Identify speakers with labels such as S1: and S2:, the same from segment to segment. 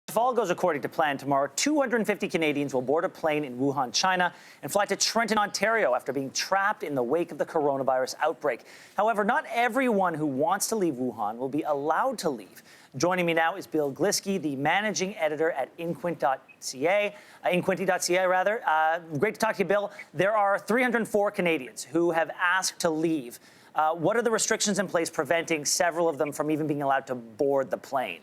S1: If all goes according to plan tomorrow, 250 Canadians will board a plane in Wuhan, China, and fly to Trenton, Ontario after being trapped in the wake of the coronavirus outbreak. However, not everyone who wants to leave Wuhan will be allowed to leave. Joining me now is Bill Glisky, the managing editor at Inquinty.ca. Great to talk to you, Bill. There are 304 Canadians who have asked to leave. What are the restrictions in place preventing several of them from even being allowed to board the plane?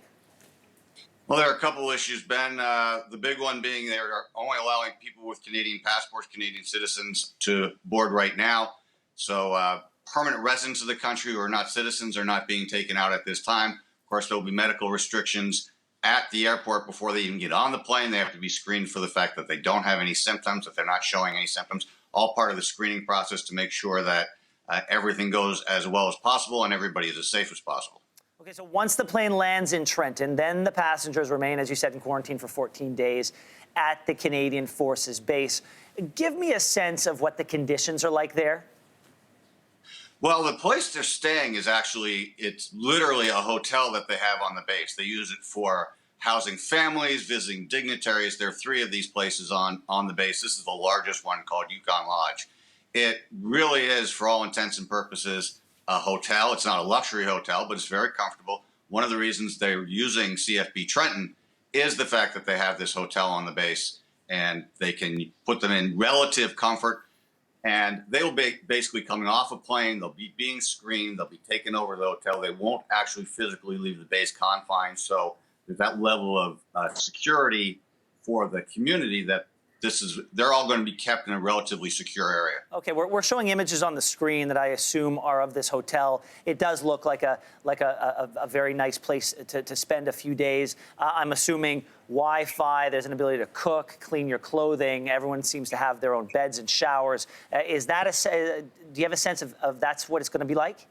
S2: Well, there are a couple issues, Ben. The big one being they're only allowing people with Canadian passports, Canadian citizens, to board right now. So permanent residents of the country who are not citizens are not being taken out at this time. Of course, there will be medical restrictions at the airport before they even get on the plane. They have to be screened for the fact that they don't have any symptoms, if they're not showing any symptoms, all part of the screening process to make sure that everything goes as well as possible and everybody is as safe as possible.
S1: Okay, so once the plane lands in Trenton, then the passengers remain, as you said, in quarantine for 14 days at the Canadian Forces base. Give me a sense of what the conditions are like there.
S2: Well, the place they're staying is it's literally a hotel that they have on the base. They use it for housing families, visiting dignitaries. There are three of these places on the base. This is the largest one, called Yukon Lodge. It really is, for all intents and purposes, a hotel. It's not a luxury hotel, but it's very comfortable. One of the reasons they're using CFB Trenton is the fact that they have this hotel on the base and they can put them in relative comfort. And they will be basically coming off a plane. They'll be being screened. They'll be taken over to the hotel. They won't actually physically leave the base confines. So there's that level of security for the community that they're all going to be kept in a relatively secure area.
S1: Okay, we're showing images on the screen that I assume are of this hotel. It does look like a very nice place to spend a few days. I'm assuming Wi-Fi, there's an ability to cook, clean your clothing. Everyone seems to have their own beds and showers. Do you have a sense of that's what it's going to be like?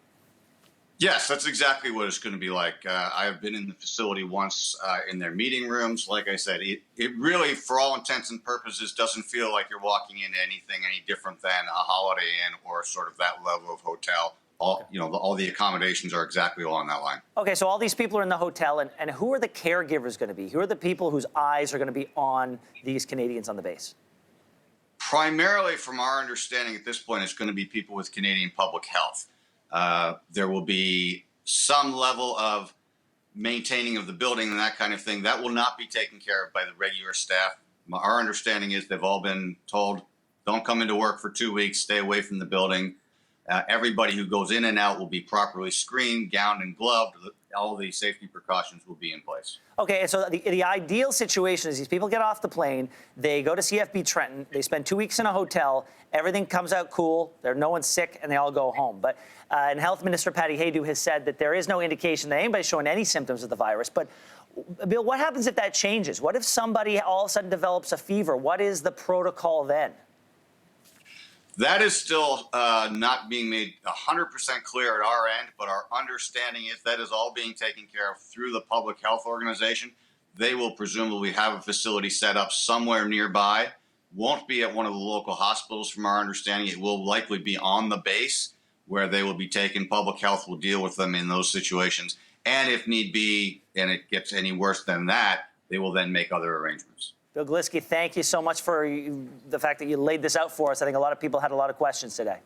S2: Yes, that's exactly what it's going to be like. I have been in the facility once in their meeting rooms. Like I said, it really, for all intents and purposes, doesn't feel like you're walking into anything any different than a Holiday Inn or sort of that level of hotel. All the accommodations are exactly along that line.
S1: Okay, so all these people are in the hotel, and who are the caregivers going to be? Who are the people whose eyes are going to be on these Canadians on the base?
S2: Primarily, from our understanding at this point, it's going to be people with Canadian public health. There will be some level of maintaining of the building and that kind of thing. That will not be taken care of by the regular staff. Our understanding is they've all been told, don't come into work for 2 weeks, stay away from the building. Everybody who goes in and out will be properly screened, gowned, and gloved. All the safety precautions will be in place.
S1: Okay, so the ideal situation is these people get off the plane, they go to CFB Trenton, they spend 2 weeks in a hotel, everything comes out cool, no one's sick, and they all go home. But and Health Minister Patty Haydu has said that there is no indication that anybody's showing any symptoms of the virus. But, Bill, what happens if that changes? What if somebody all of a sudden develops a fever? What is the protocol then?
S2: That is still not being made 100% clear at our end, but our understanding is that is all being taken care of through the public health organization. They will presumably have a facility set up somewhere nearby. Won't be at one of the local hospitals from our understanding. It will likely be on the base where they will be taken. Public health will deal with them in those situations. And if need be, and it gets any worse than that, they will then make other arrangements.
S1: Bill Glisky, thank you so much for the fact that you laid this out for us. I think a lot of people had a lot of questions today.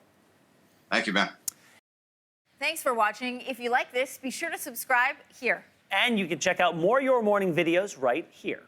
S2: Thank you, Ben.
S3: Thanks for watching. If you like this, be sure to subscribe here.
S1: And you can check out more Your Morning videos right here.